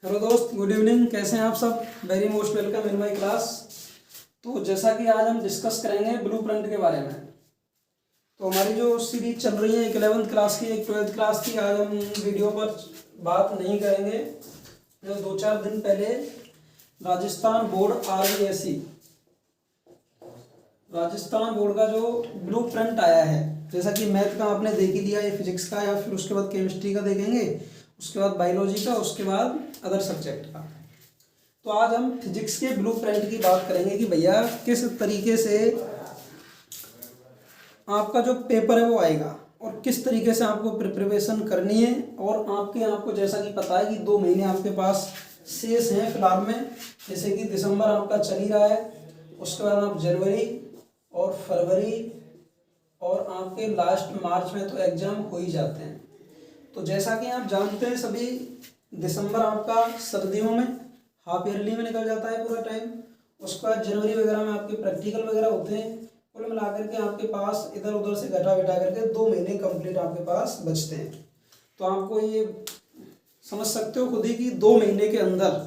Hello दोस्त, good evening. कैसे हैं आप सब? Very most welcome in my class. तो जैसा कि आज हम डिस्कस करेंगे ब्लूप्रिंट के बारे में। तो हमारी जो सीरीज चल रही है 11th क्लास की, एक 12th क्लास की, आज हम वीडियो पर बात नहीं करेंगे। जो 2-4 दिन पहले Rajasthan board RBSE Rajasthan board का जो ब्लूप्रिंट आया है, जैसा कि मैथ का आपने देख ही लिया, ये फिजिक्स का, या फिर उसके बाद केमिस्ट्री का देखेंगे, उसके बाद बायोलॉजी का, उसके बाद अदर सब्जेक्ट का। तो आज हम फिजिक्स के ब्लूप्रिंट की बात करेंगे कि भैया किस तरीके से आपका जो पेपर है वो आएगा और किस तरीके से आपको प्रिपरेशन करनी है। और आपको जैसा कि पता है कि 2 महीने आपके पास शेष हैं फिलहाल में। जैसे कि दिसंबर आपका चल ही रहा है, उसके बाद आप जनवरी और फरवरी और आपके लास्ट मार्च में तो एग्ज़ाम हो ही जाते हैं। तो जैसा कि आप जानते हैं सभी, दिसंबर आपका सर्दियों में हाफ ईयरली में निकल जाता है पूरा टाइम। उसके बाद जनवरी वगैरह में आपके प्रैक्टिकल वगैरह होते हैं। कुल मिलाकर के आपके पास इधर उधर से घटा बिटा करके 2 महीने कंप्लीट आपके पास बचते हैं। तो आपको ये समझ सकते हो खुद ही कि 2 महीने के अंदर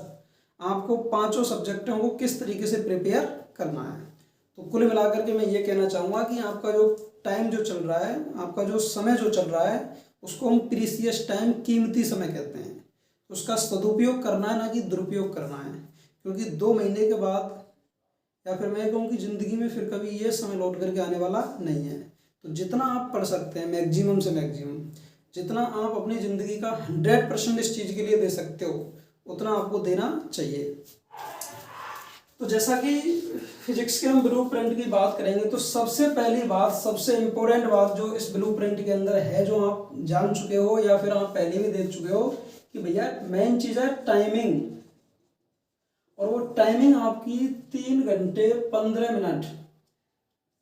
आपको 5 सब्जेक्टों को किस तरीके से प्रिपेयर करना है। तो कुल मिलाकर के मैं ये कहना चाहूँगा कि आपका जो टाइम जो चल रहा है, आपका जो समय जो चल रहा है, उसको हम प्रीसियस टाइम, कीमती समय कहते हैं। उसका सदुपयोग करना है, ना कि दुरुपयोग करना है। क्योंकि 2 महीने के बाद, या फिर मैं कहूँ कि ज़िंदगी में फिर कभी ये समय लौट करके आने वाला नहीं है। तो जितना आप पढ़ सकते हैं मैक्सिमम से मैक्सिमम, जितना आप अपनी ज़िंदगी का 100% इस चीज़ के लिए दे सकते हो, उतना आपको देना चाहिए। तो जैसा कि फिजिक्स के हम ब्लूप्रिंट की बात करेंगे, तो सबसे पहली बात, सबसे इम्पोर्टेंट बात जो इस ब्लूप्रिंट के अंदर है, जो आप जान चुके हो या फिर आप पहले भी देख चुके हो, कि भैया मेन चीज़ है टाइमिंग। और वो टाइमिंग आपकी 3 घंटे 15 मिनट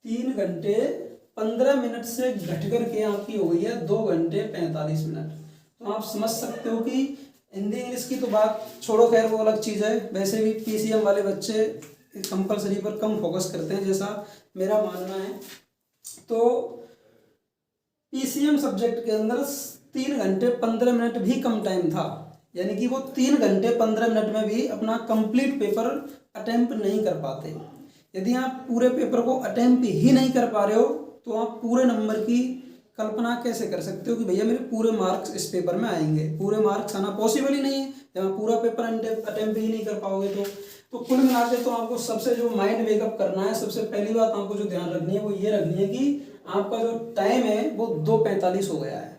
3 घंटे 15 मिनट से घट करके आपकी हो गई है 2 घंटे 45 मिनट। तो आप समझ सकते हो कि हिंदी इंग्लिश की तो बात छोड़ो, खैर वो अलग चीज़ है। वैसे भी PCM वाले बच्चे कंपलसरी पर कम फोकस करते हैं, जैसा मेरा मानना है। तो PCM सब्जेक्ट के अंदर 3 घंटे 15 मिनट भी कम टाइम था, यानी कि वो 3 घंटे 15 मिनट में भी अपना कंप्लीट पेपर अटेम्प्ट नहीं कर पाते। यदि आप पूरे पेपर को अटेम्प्ट ही नहीं कर पा रहे हो, तो आप पूरे नंबर की कल्पना कैसे कर सकते हो कि भैया मेरे पूरे मार्क्स इस पेपर में आएंगे? पूरे मार्क्स आना पॉसिबल ही नहीं है जब आप पूरा पेपर अटेम्प्ट ही नहीं कर पाओगे। तो कुल मिला के तो आपको सबसे जो माइंड मेकअप करना है, सबसे पहली बात आपको जो ध्यान रखनी है वो ये रखनी है कि आपका जो टाइम है वो 2:45 हो गया है।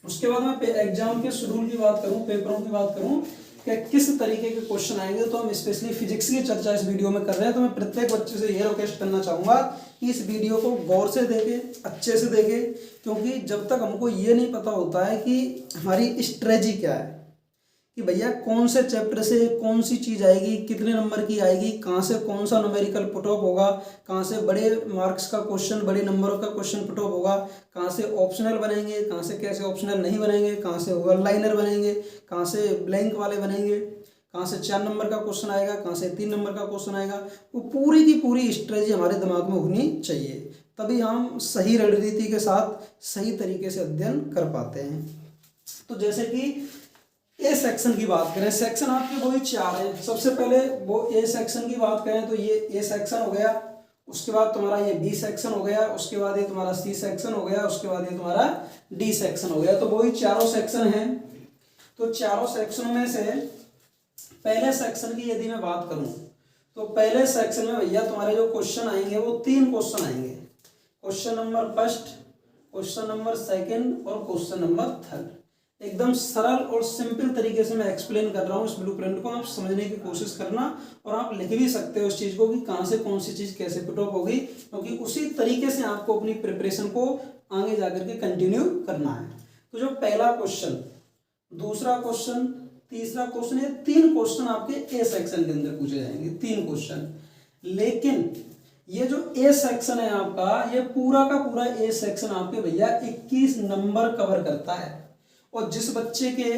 उसके बाद मैं एग्जाम के शेड्यूल की बात करूं, पेपरों की बात करूं कि किस तरीके के क्वेश्चन आएंगे, तो हम स्पेशली फिजिक्स की चर्चा इस वीडियो में कर रहे हैं। तो मैं प्रत्येक बच्चे से ये रिक्वेस्ट करना चाहूँगा कि इस वीडियो को गौर से देखें, अच्छे से देखें। क्योंकि जब तक हमको ये नहीं पता होता है कि हमारी स्ट्रेटजी क्या है, कि भैया कौन से चैप्टर से कौन सी चीज़ आएगी, कितने नंबर की आएगी, कहाँ से कौन सा न्यूमेरिकल पुट ऑफ होगा, कहाँ से बड़े मार्क्स का क्वेश्चन, बड़े नंबरों का क्वेश्चन पुट ऑफ होगा, कहाँ से ऑप्शनल बनेंगे, कहाँ से कैसे ऑप्शनल नहीं बनेंगे, कहाँ से वन लाइनर बनेंगे, कहाँ से ब्लैंक वाले बनेंगे, कहाँ से 4 नंबर का क्वेश्चन आएगा, कहाँ से 3 नंबर का क्वेश्चन आएगा। वो पूरी की पूरी स्ट्रेटजी हमारे दिमाग में होनी चाहिए, तभी हम सही रणनीति के साथ सही तरीके से अध्ययन कर पाते हैं। तो जैसे कि ए सेक्शन की बात करें, सेक्शन आपके वही 4 हैं। सबसे पहले वो ए सेक्शन की बात करें तो ये ए सेक्शन हो गया, उसके बाद तुम्हारा ये बी सेक्शन हो गया, उसके बाद ये तुम्हारा सी सेक्शन हो गया, उसके बाद ये तुम्हारा डी सेक्शन हो गया। तो वही चारों सेक्शन हैं। तो चारों सेक्शन में से पहले सेक्शन की यदि मैं बात करूं, तो पहले सेक्शन में भैया तुम्हारे जो क्वेश्चन आएंगे वो 3 क्वेश्चन आएंगे। Question number first, question number second और क्वेश्चन नंबर थर्ड। एकदम सरल और सिंपल तरीके से मैं एक्सप्लेन कर रहा हूँ इस ब्लूप्रिंट को, आप समझने की कोशिश करना। और आप लिख भी सकते हो इस चीज़ को कि कहाँ से कौन सी चीज़ कैसे पुट ऑफ होगी, क्योंकि उसी तरीके से आपको अपनी प्रिपरेशन को आगे जाकर के कंटिन्यू करना है। तो जो पहला क्वेश्चन, दूसरा क्वेश्चन, तीसरा क्वेश्चन, ये 3 क्वेश्चन आपके ए सेक्शन के अंदर पूछे जाएंगे, 3 क्वेश्चन। लेकिन ये जो ए सेक्शन है आपका, ये पूरा का पूरा ए सेक्शन आपके भैया 21 नंबर कवर करता है। और जिस बच्चे के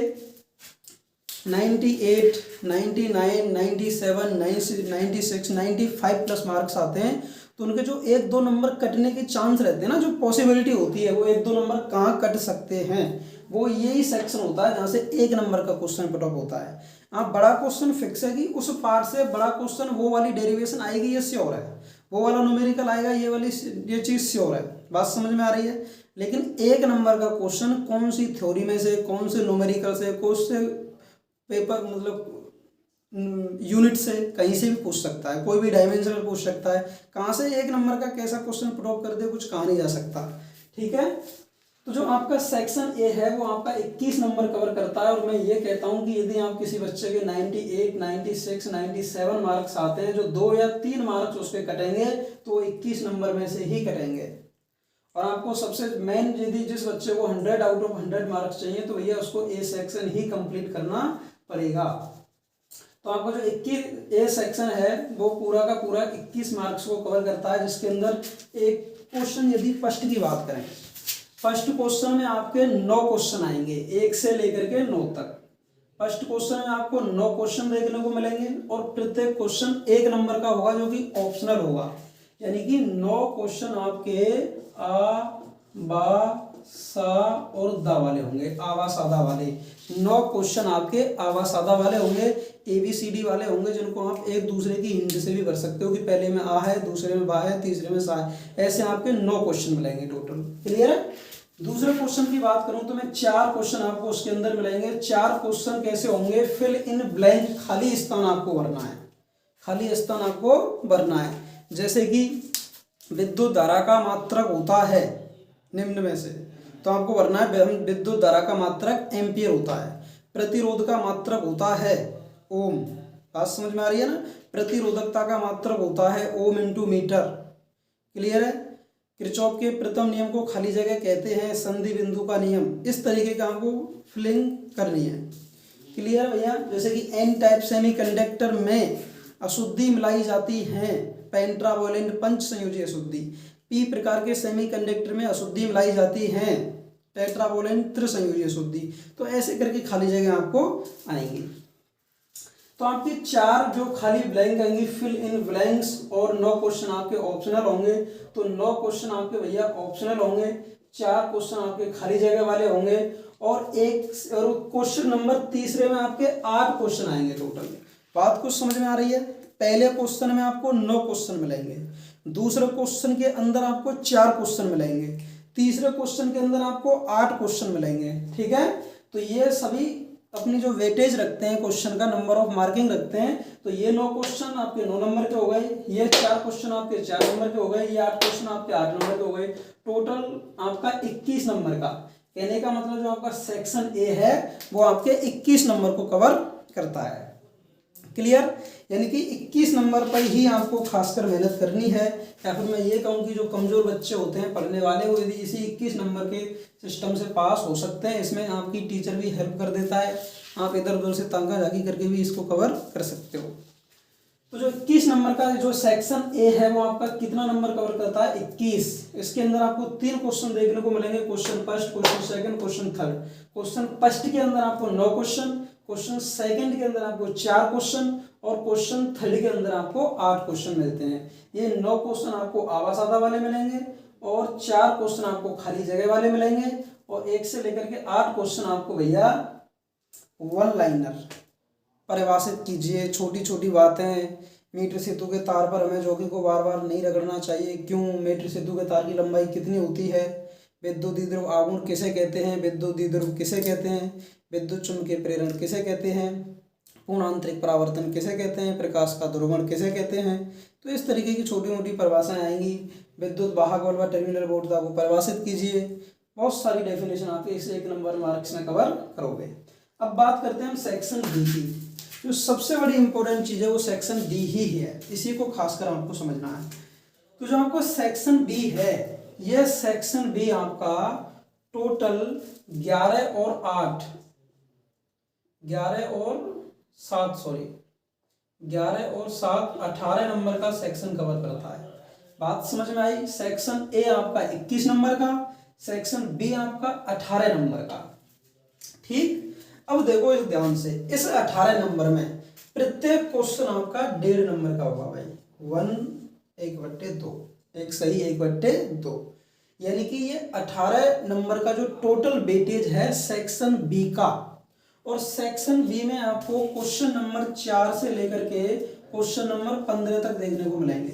98, 99, 97, 96, 95 प्लस मार्क्स आते हैं, तो उनके जो 1-2 नंबर कटने के चांस रहते हैं ना, जो पॉसिबिलिटी होती है वो 1-2 नंबर कहाँ कट सकते हैं, वो यही सेक्शन होता है जहाँ से 1 नंबर का क्वेश्चन पुट अप होता है। आप बड़ा क्वेश्चन फिक्स है कि उस पार्ट से बड़ा क्वेश्चन वो वाली डेरिवेशन आएगी, ये श्योर है, वो वाला न्यूमेरिकल आएगा, ये चीज़ श्योर है। बात समझ में आ रही है। लेकिन 1 नंबर का क्वेश्चन कौन सी थ्योरी में से, कौन से न्यूमेरिकल से, कौन से पेपर मतलब यूनिट से, कहीं से भी पूछ सकता है, कोई भी डायमेंशनल पूछ सकता है। कहाँ से 1 नंबर का कैसा क्वेश्चन पुट अप कर दे, कुछ कहा नहीं जा सकता। ठीक है, तो जो आपका सेक्शन ए है वो आपका 21 नंबर कवर करता है। और मैं ये कहता हूँ कि यदि आप किसी बच्चे के 98, 96, 97 मार्क्स आते हैं, जो 2 या 3 मार्क्स उसके कटेंगे तो वो 21 नंबर में से ही कटेंगे। और आपको सबसे मेन, यदि जिस बच्चे को 100 आउट ऑफ 100 मार्क्स चाहिए तो भैया उसको ए सेक्शन ही कंप्लीट करना पड़ेगा। तो आपका जो 21 ए सेक्शन है वो पूरा का पूरा 21 मार्क्स को कवर करता है, जिसके अंदर एक क्वेश्चन, यदि फर्स्ट की बात करें, फर्स्ट क्वेश्चन में आपके 9 क्वेश्चन आएंगे, 1 से लेकर के 9 तक। फर्स्ट क्वेश्चन में आपको 9 क्वेश्चन देखने को मिलेंगे और प्रत्येक क्वेश्चन 1 नंबर का होगा, जो कि ऑप्शनल होगा। यानी कि 9 क्वेश्चन आपके आ, बा, सा और दा वाले होंगे, आवा सादा वाले। 9 क्वेश्चन आपके आवा सादा वाले होंगे, ABCD वाले होंगे, जिनको आप एक दूसरे की हिंट से भी कर सकते हो कि पहले में आ है, दूसरे में बा है, तीसरे में सा है। ऐसे आपके 9 क्वेश्चन मिलेंगे टोटल। क्लियर है। दूसरे क्वेश्चन की बात करूं तो मैं 4 क्वेश्चन आपको उसके अंदर मिलेंगे। 4 क्वेश्चन कैसे होंगे, फिल इन ब्लैंक, खाली स्थान आपको भरना है, खाली स्थान आपको भरना है। जैसे कि विद्युत धारा का मात्रक होता है निम्न में से, तो आपको भरना है विद्युत धारा का मात्रक एम्पियर होता है, प्रतिरोध का मात्रक होता है ओम। बात समझ में आ रही है ना। प्रतिरोधकता का मात्रक होता है ओम इंटू मीटर। क्लियर है। किरचॉफ के प्रथम नियम को खाली जगह कहते हैं, संधि बिंदु का नियम। इस तरीके का आपको फिलिंग करनी है। क्लियर भैया। जैसे कि एन टाइप सेमीकंडक्टर में अशुद्धि मिलाई जाती है, पेंट्रावोलेंट पंच संयोजी अशुद्धि। पी प्रकार के सेमीकंडक्टर में अशुद्धि मिलाई जाती है, टेट्रावोलेंट त्रिसंयोजी अशुद्धि। तो ऐसे करके खाली जगह आपको आएंगी। तो आपके 4 जो खाली ब्लैंक आएंगी, फिल इन ब्लैंक्स, और 9 क्वेश्चन आपके ऑप्शनल होंगे। तो 9 क्वेश्चन आपके भैया ऑप्शनल होंगे, 4 क्वेश्चन आपके खाली जगह वाले होंगे, और क्वेश्चन नंबर तीसरे में आपके 8 क्वेश्चन आएंगे टोटल। बात कुछ समझ में आ रही है। पहले क्वेश्चन में आपको 9 क्वेश्चन मिलेंगे, दूसरे क्वेश्चन के अंदर आपको 4 क्वेश्चन मिलेंगे, तीसरे क्वेश्चन के अंदर आपको 8 क्वेश्चन मिलेंगे। ठीक है। तो ये सभी अपनी जो वेटेज रखते हैं, क्वेश्चन का नंबर ऑफ मार्किंग रखते हैं। तो ये 9 क्वेश्चन आपके 9 नंबर के हो गए, ये 4 क्वेश्चन आपके 4 नंबर के हो गए, ये 8 क्वेश्चन आपके 8 नंबर के हो गए। टोटल आपका 21 नंबर का। कहने का मतलब जो आपका सेक्शन ए है वो आपके 21 नंबर को कवर करता है। क्लियर। यानी कि 21 नंबर पर ही आपको खासकर मेहनत करनी है। या फिर मैं ये कहूँ कि जो कमजोर बच्चे होते हैं पढ़ने वाले, वो यदि इसी 21 नंबर के सिस्टम से पास हो सकते हैं। इसमें आपकी टीचर भी हेल्प कर देता है, आप इधर उधर से तांगा झाकी करके भी इसको कवर कर सकते हो। तो जो 21 नंबर का जो सेक्शन ए है वो आपका कितना नंबर कवर करता है, 21। इसके अंदर आपको 3 क्वेश्चन देखने को मिलेंगे, question first, question second, question third. Question first के अंदर आपको 9 क्वेश्चन, क्वेश्चन सेकंड के अंदर आपको 4 क्वेश्चन, और क्वेश्चन थर्ड के अंदर आपको 8 क्वेश्चन मिलते हैं। ये 9 क्वेश्चन आपको आवा सादा वाले मिलेंगे, और 4 क्वेश्चन आपको खाली जगह वाले मिलेंगे, और 1 से लेकर के 8 क्वेश्चन आपको भैया वन लाइनर। परिभाषित कीजिए छोटी छोटी बातें। मीटर सेतु के तार पर हमें जोगी को बार बार नहीं रगड़ना चाहिए, क्यों, मीटर सेतु के तार की लंबाई कितनी होती है, विद्युत द्विध्रुव आघूर्ण किसे कहते हैं, विद्युत द्विध्रुव किसे कहते हैं, विद्युत चुम्बकीय प्रेरण किसे कहते हैं, पूर्ण आंतरिक परावर्तन किसे कहते हैं, प्रकाश का ध्रुवण किसे कहते हैं। तो इस तरीके की छोटी मोटी परिभाषाएं आएंगी। विद्युत वाहक बल व टर्मिनल वोल्टता को परिभाषित कीजिए। बहुत सारी डेफिनेशन आपके इस 1 नंबर मार्क्स में कवर करोगे। अब बात करते हैं हम सेक्शन डी की। जो सबसे बड़ी इंपॉर्टेंट चीज़ है वो सेक्शन डी ही है, इसी को खासकर आपको समझना है। तो जो आपको सेक्शन बी है, यह सेक्शन बी आपका टोटल 11 और 8, 11 और 7 18 नंबर का सेक्शन कवर करता है। बात समझ में आई। सेक्शन ए आपका 21 नंबर का, सेक्शन बी आपका 18 नंबर का। ठीक। अब देखो इस ध्यान से, इस 18 नंबर में प्रत्येक क्वेश्चन आपका 1.5 नंबर का होगा भाई। 1/2, एक सही 1/2। यानी कि ये 18 नंबर का जो टोटल वेटेज है सेक्शन बी का। और सेक्शन बी में आपको क्वेश्चन नंबर 4 से लेकर के क्वेश्चन नंबर 15 तक देखने को मिलेंगे।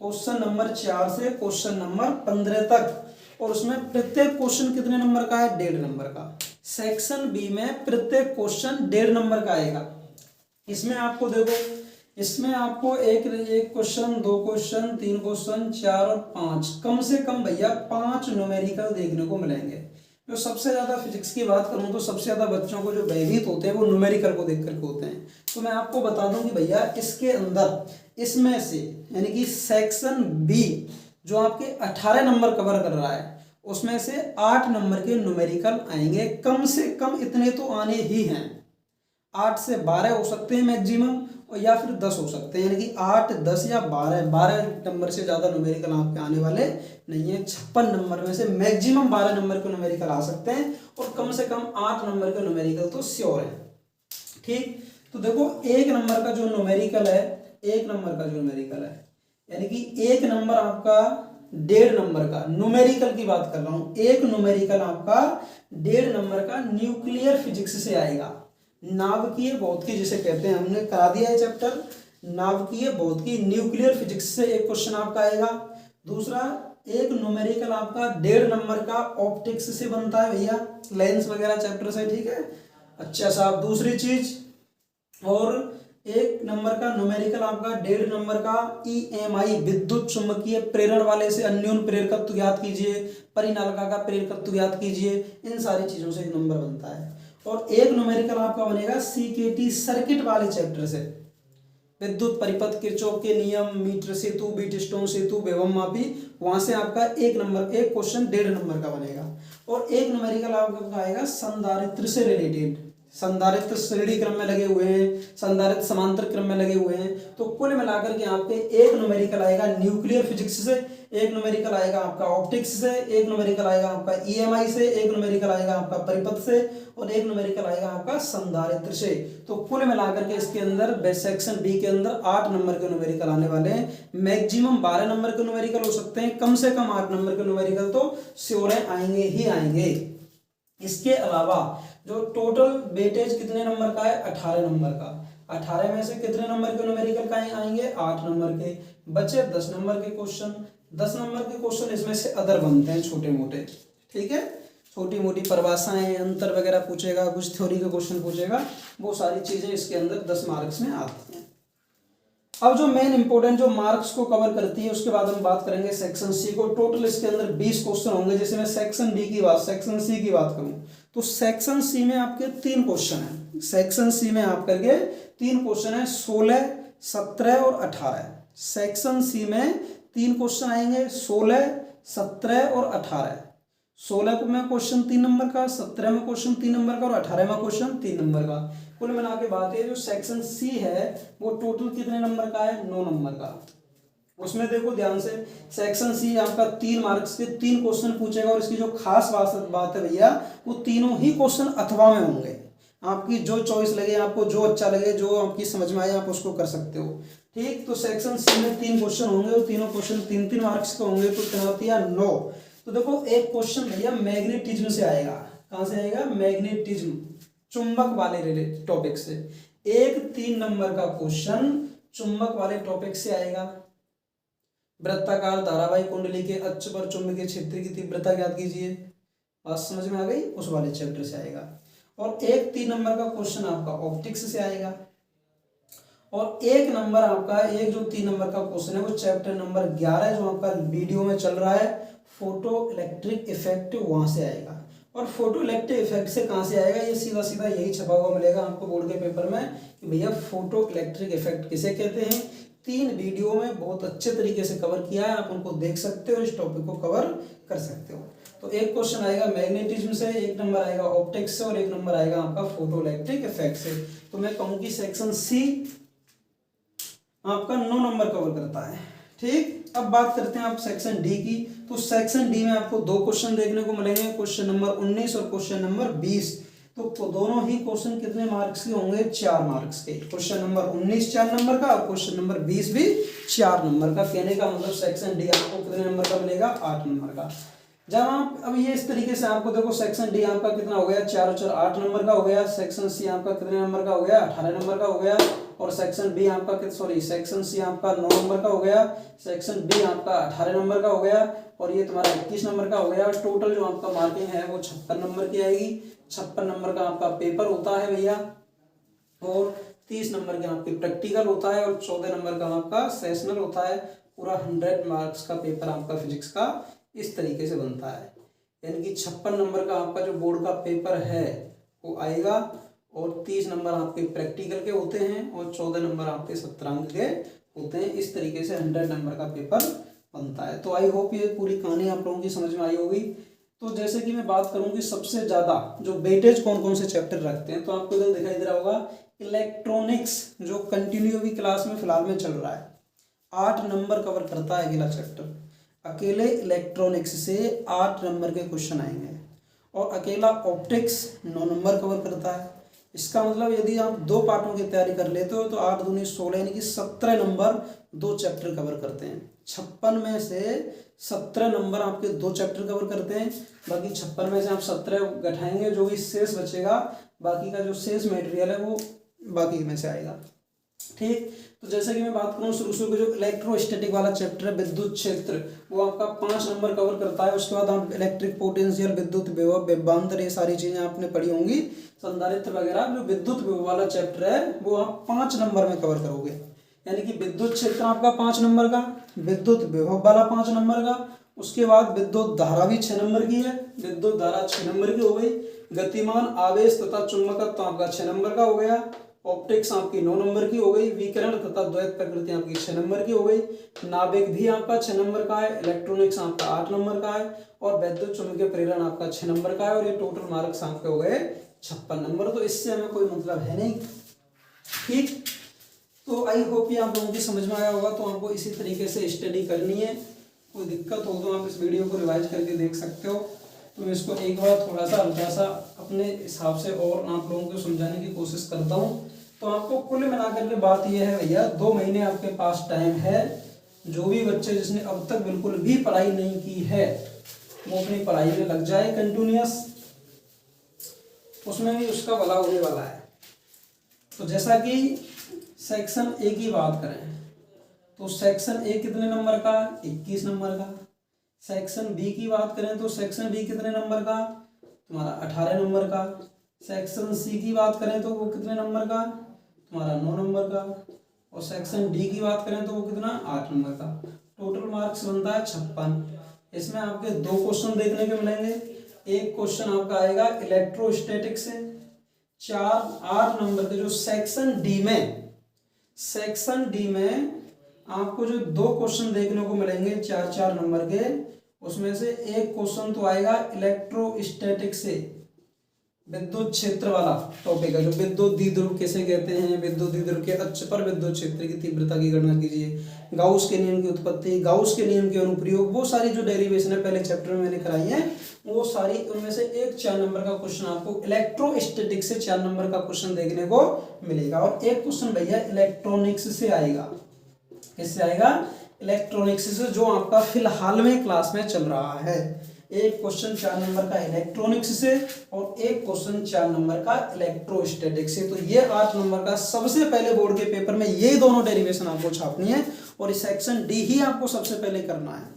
क्वेश्चन नंबर 4 से क्वेश्चन नंबर 15 तक, और उसमें प्रत्येक क्वेश्चन कितने नंबर का है? 1.5 नंबर का। सेक्शन बी में प्रत्येक क्वेश्चन 1.5 नंबर का आएगा। इसमें आपको देखो, इसमें आपको एक क्वेश्चन, 2 क्वेश्चन, 3 क्वेश्चन, 4 और 5, कम से कम भैया 5 न्यूमेरिकल देखने को मिलेंगे। जो सबसे ज़्यादा फिजिक्स की बात करूँ तो सबसे ज़्यादा बच्चों को जो भयभीत होते हैं वो न्यूमेरिकल को देख करके होते हैं। तो मैं आपको बता दूं कि भैया इसके अंदर, इसमें से यानी कि सेक्शन बी जो आपके 18 नंबर कवर कर रहा है, उसमें से 8 नंबर के न्यूमेरिकल आएंगे। कम से कम इतने तो आने ही हैं। 8 से 12 हो सकते हैं मैक्सिमम, और या फिर 10 हो सकते हैं, यानी कि 8, 10 या 12 नंबर से ज़्यादा न्यूमेरिकल आपके आने वाले नहीं है। 56 नंबर में से मैक्सिमम 12 नंबर के न्यूमेरिकल आ सकते हैं, और कम से कम 8 नंबर के न्यूमेरिकल तो श्योर है। ठीक, तो देखो 1 नंबर का जो न्यूमेरिकल है, 1 नंबर का जो न्यूमेरिकल है, यानी कि 1 नंबर आपका 1.5 नंबर का, न्यूमेरिकल की बात कर रहा हूँ, 1 न्यूमेरिकल आपका 1.5 नंबर का न्यूक्लियर फिजिक्स से आएगा। नाभिकीय भौतिकी जिसे कहते हैं, हमने करा दिया है चैप्टर नाभिकीय भौतिकी, न्यूक्लियर फिजिक्स से एक क्वेश्चन आपका आएगा। दूसरा, एक न्यूमेरिकल आपका 1.5 नंबर का ऑप्टिक्स से बनता है भैया, लेंस वगैरह चैप्टर से। ठीक है, अच्छा साहब। दूसरी चीज, और 1 नंबर का न्यूमेरिकल आपका 1.5 नंबर का EMI, विद्युत चुंबकीय प्रेरण वाले से अन्योन प्रेरकत्व ज्ञात कीजिए, परिनालिका का प्रेरकत्व ज्ञात कीजिए, इन सारी चीजों से एक नंबर बनता है। और 1 न्यूमेरिकल आपका बनेगा CKT सर्किट वाले चैप्टर से, विद्युत परिपथ, किरचॉफ के नियम, मीटर सेतु, व्हीटस्टोन सेतु, वेवम मापी, वहां से आपका 1 नंबर, एक क्वेश्चन 1.5 नंबर का बनेगा। और 1 न्यूमेरिकल आपका आएगा संधारित्र से रिलेटेड, संधारित्र श्रेणी क्रम में लगे हुए हैं, संधारित्र समांतर क्रम में लगे हुए हैं। तो कुल मिलाकर के आपके 1 न्यूमेरिकल आएगा न्यूक्लियर फिजिक्स से, 1 न्यूमेरिकल आएगा आपका ऑप्टिक्स से, 1 न्यूमेरिकल आएगा आपका EMI से, 1 न्यूमेरिकल आएगा आपका परिपथ से, और 1 न्यूमेरिकल आएगा आपका संधारित्र से। तो कुल मिलाकर के इसके अंदर सेक्शन बी के अंदर 8 नंबर के न्यूमेरिकल आने वाले हैं। मैक्सिमम 12 नंबर के न्यूमेरिकल हो सकते हैं, कम से कम 8 नंबर के न्यूमेरिकल तो श्योर है, आएंगे ही आएंगे। इसके अलावा जो टोटल वेटेज कितने नंबर का है? 18 नंबर का। 18 में से कितने नंबर के न्यूमेरिकल का आएंगे? 8 नंबर के। बचे 10 नंबर के क्वेश्चन। 10 नंबर के क्वेश्चन इसमें से अदर बनते हैं, छोटे मोटे। ठीक है, छोटी मोटी परिभाषाएं, अंतर वगैरह पूछेगा, कुछ थ्योरी के क्वेश्चन पूछेगा, वो सारी चीजें इसके अंदर 10 मार्क्स में आती हैं। अब जो मेन इंपोर्टेंट जो मार्क्स को कवर करती है, उसके बाद हम बात करेंगे सेक्शन सी को। टोटल इसके अंदर 20 क्वेश्चन होंगे। जैसे मैं सेक्शन सी की बात करूं तो सेक्शन सी में आपके 3 क्वेश्चन हैं। सेक्शन सी में आप करके 3 क्वेश्चन है, 16, 17 और 18। सेक्शन सी में 3 क्वेश्चन आएंगे, 16, 17 और 18। 16 में क्वेश्चन 3 नंबर का, 17 में क्वेश्चन 3 नंबर का, और 18 में क्वेश्चन 3 नंबर का। कुल मिला के बात है, जो सेक्शन सी है वो टोटल कितने नंबर का है? 9 नंबर का। उसमें देखो ध्यान से, सेक्शन सी आपका 3 मार्क्स के 3 क्वेश्चन पूछेगा, और इसकी जो खास बात है भैया, वो तीनों ही क्वेश्चन अथवा में होंगे। आपकी जो चॉइस लगे, आपको जो अच्छा लगे, जो आपकी समझ में आए, आप उसको कर सकते हो। ठीक, तो सेक्शन सी में 3 क्वेश्चन होंगे, और तीनों क्वेश्चन 3-3 मार्क्स के होंगे, तो कितना होती है? 9। तो देखो एक क्वेश्चन भैया मैग्नेटिज्म से आएगा। कहां से आएगा? मैग्नेटिज्म, चुंबक वाले रिलेटेड टॉपिक से। एक 3 नंबर का क्वेश्चन चुंबक वाले टॉपिक से आएगा। वृत्ताकार धारावाही कुंडली के अक्ष पर चुंबकीय क्षेत्र की तीव्रता ज्ञात कीजिए। बात समझ में आ गई? उस वाले चैप्टर से आएगा। और एक 3 नंबर का क्वेश्चन आपका ऑप्टिक्स से आएगा। और 1 नंबर आपका, एक जो 3 नंबर का क्वेश्चन है वो चैप्टर नंबर 11 जो आपका वीडियो में चल रहा है, फोटो इलेक्ट्रिक इफेक्ट, वहां से आएगा। और फोटो इलेक्ट्रिक इफेक्ट से कहां से आएगा? ये सीधा सीधा यही छपा हुआ मिलेगा आपको बोर्ड के पेपर में कि भैया फोटो इलेक्ट्रिक इफेक्ट किसे कहते हैं। 3 वीडियो में बहुत अच्छे तरीके से कवर किया है, आप उनको देख सकते हो, इस टॉपिक को कवर कर सकते हो। तो एक क्वेश्चन आएगा मैग्नेटिज्म से, 1 नंबर आएगा ऑप्टिक्स से, और 1 नंबर आएगा आपका फोटो इलेक्ट्रिक इफेक्ट से। तो मैं कहूँ कि सेक्शन सी आपका 9 नंबर कवर करता है। ठीक, अब बात करते हैं आप सेक्शन डी की। तो सेक्शन डी में आपको 2 क्वेश्चन देखने को मिलेंगे, क्वेश्चन नंबर 19 और क्वेश्चन नंबर 20। तो दोनों ही क्वेश्चन कितने मार्क्स के होंगे? 4 मार्क्स के। क्वेश्चन नंबर 19 4 नंबर का, और क्वेश्चन नंबर 20 भी 4 नंबर का। कहने का मतलब सेक्शन डी आपको कितने नंबर का मिलेगा? 8 नंबर का। जब आप अब ये इस तरीके से आपको देखो सेक्शन डी आपका कितना हो गया, 4 और 4 8 नंबर का हो गया, सेक्शन सी आपका कितने नंबर का हो गया, 18 नंबर का हो गया, और सेक्शन बी आपका सेक्शन सी आपका 9 नंबर का हो गया, सेक्शन बी आपका 18 नंबर का हो गया, और ये तुम्हारा 21 नंबर का हो गया। टोटल जो आपका मार्किंग है वो 56 नंबर की आएगी। 56 नंबर का आपका पेपर होता है भैया, और 30 नंबर का आपके प्रैक्टिकल होता है, और 14 नंबर का आपका सेशनल होता है। पूरा 100 मार्क्स का पेपर आपका फिजिक्स का इस तरीके से बनता है। यानी कि 56 नंबर का आपका जो बोर्ड का पेपर है वो आएगा, और 30 नंबर आपके प्रैक्टिकल के होते हैं, और 14 नंबर आपके सत्रांक के होते हैं। इस तरीके से 100 नंबर का पेपर बनता है। तो आई होप ये पूरी कहानी आप लोगों की समझ में आई होगी। तो जैसे कि मैं बात करूं कि सबसे ज़्यादा जो वेटेज कौन कौन से चैप्टर रखते हैं, तो आपको इधर दिखाई दे रहा होगा इलेक्ट्रॉनिक्स, जो कंटिन्यू अभी क्लास में फिलहाल में चल रहा है। 8 नंबर कवर करता है अगला चैप्टर। अकेले इलेक्ट्रॉनिक्स से 8 नंबर के क्वेश्चन आएंगे, और अकेला ऑप्टिक्स 9 नंबर कवर करता है। इसका मतलब यदि आप 2 पार्टों की तैयारी कर लेते हो तो 8 दूनी 16 यानी कि 17 नंबर 2 चैप्टर कवर करते हैं। 56 में से 17 नंबर आपके 2 चैप्टर कवर करते हैं। बाकी 56 में से आप 17 घटाएंगे, जो भी शेष बचेगा, बाकी का जो शेष मटेरियल है वो बाकी में से आएगा। ठीक, तो जैसे कि मैं बात करूँ शुरू के जो इलेक्ट्रोस्टैटिक वाला चैप्टर है विद्युत क्षेत्र, वो आपका 5 नंबर कवर करता है। उसके बाद आप इलेक्ट्रिक पोटेंशियल, विद्युत विभव, विभवांतर, ये सारी चीजें आपने पढ़ी होंगी, संधारित्र वगैरह। जो विद्युत विभव वाला चैप्टर है वो आप 5 नंबर में कवर करोगे। यानी कि विद्युत क्षेत्र आपका 5 नंबर का, विद्युत विभव वाला 5 नंबर का, उसके बाद विद्युत धारा भी 6 नंबर की है, विद्युत धारा 6 नंबर की हो गई। गतिमान आवेश तथा चुंबकत्व आपका 6 नंबर का हो गया। ऑप्टिक्स आपकी 9 नंबर की हो गई। विकिरण तथा द्वैत प्रकृति आपकी 6 नंबर की हो गई। नाभिक भी आपका 6 नंबर का है। इलेक्ट्रॉनिक्स आपका 8 नंबर का है, और वैद्युत चुंबकीय प्रेरण आपका 6 नंबर का है। और ये टोटल मार्क्स आपके हो गए 56 नंबर। तो इससे हमें कोई मतलब है नहीं। ठीक, तो आई होप ये आप लोगों की समझ में आया होगा। तो आपको इसी तरीके से स्टडी करनी है। कोई दिक्कत हो तो आप इस वीडियो को रिवाइज करके देख सकते हो। तो मैं इसको एक बार थोड़ा सा हल्का सा अपने हिसाब से और आप लोगों को समझाने की कोशिश करता हूँ। तो आपको कुल मिलाकर के बात यह है भैया, 2 महीने आपके पास टाइम है। जो भी बच्चे जिसने अब तक बिल्कुल भी पढ़ाई नहीं की है वो अपनी पढ़ाई में लग जाए कंटिन्यूअस, उसमें भी उसका भला होने वाला है। तो जैसा कि सेक्शन ए की बात करें तो सेक्शन ए कितने नंबर का, 21 नंबर का। सेक्शन बी की बात करें तो सेक्शन बी कितने नंबर का, तुम्हारा 18 नंबर का। सेक्शन सी की बात करें तो वो कितने नंबर का, तुम्हारा 9 नंबर का। और सेक्शन डी की बात करें तो वो कितना, 8 नंबर का। टोटल मार्क्स बनता है 56। इसमें आपके 2 क्वेश्चन देखने को मिलेंगे। एक क्वेश्चन आपका आएगा इलेक्ट्रोस्टैटिक से। 8 नंबर के जो सेक्शन डी में आपको जो 2 क्वेश्चन देखने को मिलेंगे 4 नंबर के, उसमें से एक क्वेश्चन तो आएगा इलेक्ट्रोस्टैटिक से, विद्युत क्षेत्र वाला टॉपिक है। जो विद्युत द्विध्रुव किसे कहते हैं, विद्युत द्विध्रुव के अक्ष पर विद्युत क्षेत्र की तीव्रता की गणना कीजिए, गाउस के नियम की उत्पत्ति, गाउस के नियम के अनुप्रयोग, वो सारी जो डेरिवेशन है पहले चैप्टर में मैंने कराई है वो सारी। उनमें से एक 4 नंबर का क्वेश्चन आपको इलेक्ट्रोस्टैटिक से 4 नंबर का क्वेश्चन देखने को मिलेगा। और एक क्वेश्चन भैया इलेक्ट्रॉनिक्स से आएगा। किससे आएगा, इलेक्ट्रॉनिक्स से, जो आपका फिलहाल में क्लास में चल रहा है। एक क्वेश्चन 4 नंबर का इलेक्ट्रॉनिक्स से, और एक क्वेश्चन 4 नंबर का इलेक्ट्रोस्टैटिक से। तो ये 8 नंबर का सबसे पहले बोर्ड के पेपर में ये दोनों डेरिवेशन आपको छापनी है, और इस सेक्शन डी ही आपको सबसे पहले करना है।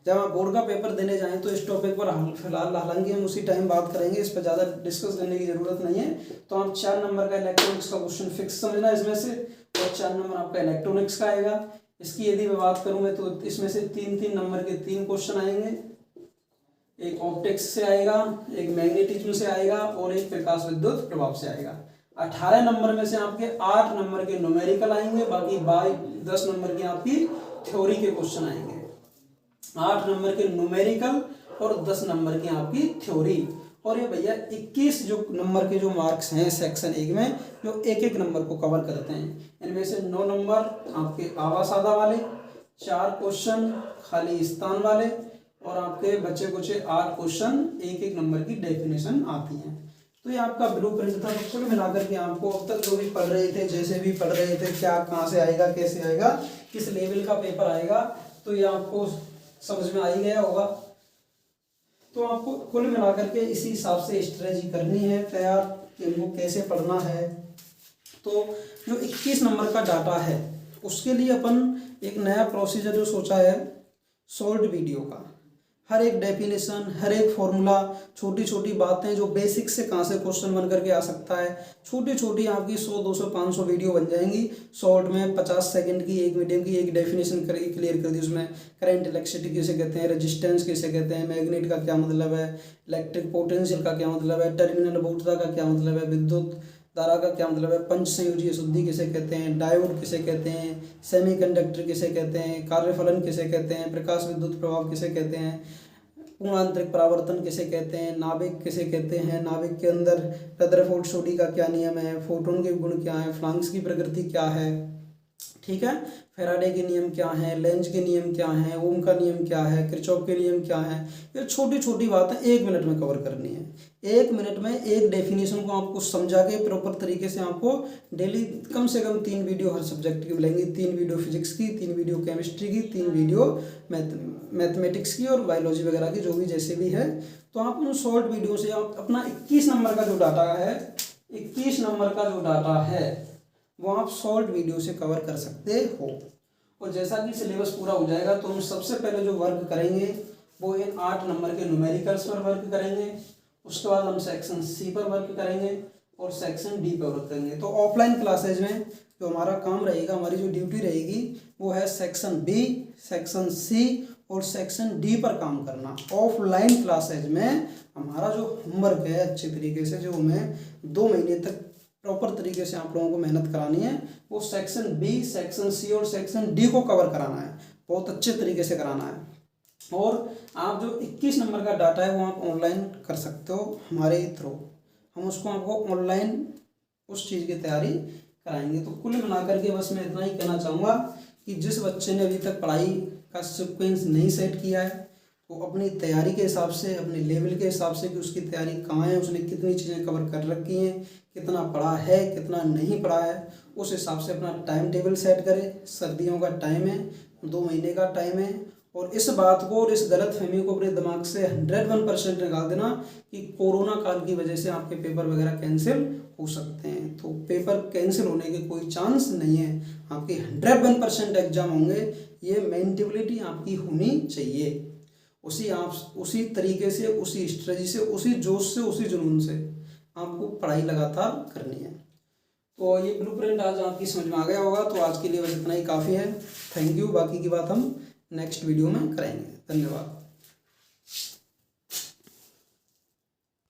जब आप बोर्ड का पेपर देने जाएं तो इस टॉपिक पर फिलहाल हालांकि हम उसी टाइम बात करेंगे, इस पर ज़्यादा डिस्कस करने की जरूरत नहीं है। तो आप 4 नंबर का इलेक्ट्रॉनिक्स का क्वेश्चन फिक्स समझना इसमें से, और 4 नंबर आपका इलेक्ट्रॉनिक्स का आएगा। इसकी यदि मैं बात करूँ मैं तो इसमें से 3-3 नंबर के 3 क्वेश्चन आएंगे। एक ऑप्टिक्स से आएगा, एक मैग्नेटिज्म से आएगा, और एक प्रकाश विद्युत प्रभाव से आएगा। 18 नंबर में से आपके 8 नंबर के न्यूमेरिकल आएंगे, बाकी 10 नंबर की आपकी थ्योरी के क्वेश्चन आएंगे। 8 नंबर के न्यूमेरिकल और 10 नंबर की आपकी थ्योरी। और ये भैया 21 जो नंबर के जो मार्क्स हैं सेक्शन 1 में, जो एक नंबर को कवर करते हैं। इनमें से 9 नंबर आपके आवास आधा वाले, 4 क्वेश्चन खाली स्थान वाले, और आपके बचे कुछ 8 क्वेश्चन एक नंबर की डेफिनेशन आती हैं। तो ये आपका ब्लूप्रिंट था। तो कुल मिलाकर के आपको अब तक जो भी पढ़ रहे थे, जैसे भी पढ़ रहे थे, क्या कहाँ से आएगा, कैसे आएगा, किस लेवल का पेपर आएगा, तो ये आपको समझ में आ ही गया होगा। तो आपको कुल मिलाकर के इसी हिसाब से स्ट्रेटजी करनी है तैयार कि इनको कैसे पढ़ना है। तो जो 21 नंबर का डाटा है उसके लिए अपन एक नया प्रोसीजर जो सोचा है, शॉर्ट वीडियो का। हर एक डेफिनेशन, हर एक फॉर्मूला, छोटी छोटी बातें जो बेसिक से कहाँ से क्वेश्चन बन करके आ सकता है, छोटी छोटी आपकी 100, 200, 500 वीडियो बन जाएंगी शॉर्ट में। 50 सेकंड की, 1 मीडियम की एक डेफिनेशन क्लियर कर दी उसमें। करंट इलेक्ट्रिसिटी किसे कहते हैं, रेजिस्टेंस किसे कहते हैं, मैग्नेट का क्या मतलब है, इलेक्ट्रिक पोटेंशियल का क्या मतलब है, टर्मिनल वोल्टता का क्या मतलब है, विद्युत धारा का क्या मतलब है, पंच संयोजी शुद्धि किसे कहते हैं, डायोड किसे कहते हैं, सेमीकंडक्टर किसे कहते हैं, कार्यफलन किसे कहते हैं, प्रकाश विद्युत प्रभाव किसे कहते हैं, पूर्णांतरिक परावर्तन किसे कहते हैं, नाभिक किसे कहते हैं, नाभिक के अंदर रदरफोर्ड सोडी का क्या नियम है, फोटोन के गुण क्या है, फ्लांक्स की प्रकृति क्या है, ठीक है, फैराडे के नियम क्या हैं, लेंज के नियम क्या हैं, ओम का नियम क्या है, किरचॉफ के नियम क्या है। ये छोटी छोटी बातें 1 मिनट में कवर करनी है। 1 मिनट में एक डेफिनेशन को आपको समझा के प्रॉपर तरीके से आपको डेली कम से कम 3 वीडियो हर सब्जेक्ट की मिलेंगी। 3 वीडियो फिजिक्स की, 3 वीडियो केमिस्ट्री की, 3 वीडियो मैथमेटिक्स की और बायोलॉजी वगैरह की, जो भी जैसे भी है। तो आप उन शॉर्ट वीडियो से आप अपना 21 नंबर का जो डाटा है, 21 नंबर का जो डाटा है वो आप शॉर्ट वीडियो से कवर कर सकते हो। और जैसा कि सिलेबस पूरा हो जाएगा तो हम सबसे पहले जो वर्क करेंगे वो इन 8 नंबर के न्यूमेरिकल्स पर वर्क करेंगे। उसके बाद हम सेक्शन सी पर वर्क करेंगे और सेक्शन डी पर वर्क करेंगे। तो ऑफलाइन क्लासेज में जो हमारा काम रहेगा, हमारी जो ड्यूटी रहेगी वो है सेक्शन बी, सेक्शन सी और सेक्शन डी पर काम करना। ऑफलाइन क्लासेज में हमारा जो होमवर्क है अच्छे तरीके से, जो हमें 2 महीने तक प्रॉपर तरीके से आप लोगों को मेहनत करानी है, वो सेक्शन बी, सेक्शन सी और सेक्शन डी को कवर कराना है, बहुत अच्छे तरीके से कराना है। और आप जो 21 नंबर का डाटा है वो आप ऑनलाइन कर सकते हो हमारे थ्रू। हम उसको आपको ऑनलाइन उस चीज़ की तैयारी कराएंगे। तो कुल मिलाकर के बस मैं इतना ही कहना चाहूँगा कि जिस बच्चे ने अभी तक पढ़ाई का सीक्वेंस नहीं सेट किया है वो अपनी तैयारी के हिसाब से, अपने लेवल के हिसाब से कि उसकी तैयारी कहाँ है, उसने कितनी चीज़ें कवर कर रखी हैं, कितना पढ़ा है, कितना नहीं पढ़ा है, उस हिसाब से अपना टाइम टेबल सेट करे। सर्दियों का टाइम है, 2 महीने का टाइम है। और इस बात को और इस गलतफहमी को अपने दिमाग से 101% निकाल देना कि कोरोना काल की वजह से आपके पेपर वगैरह कैंसिल हो सकते हैं। तो पेपर कैंसिल होने के कोई चांस नहीं है, आपके 101% एग्जाम होंगे। ये मेंटेलिटी आपकी होनी चाहिए। उसी तरीके से, उसी स्ट्रेटजी से, उसी जोश से, उसी जुनून से आपको पढ़ाई लगातार करनी है। तो ये ब्लूप्रिंट आज आपकी समझ में आ गया होगा। तो आज के लिए बस इतना ही काफ़ी है। Thank you. बाकी की बात हम नेक्स्ट वीडियो में करेंगे। धन्यवाद।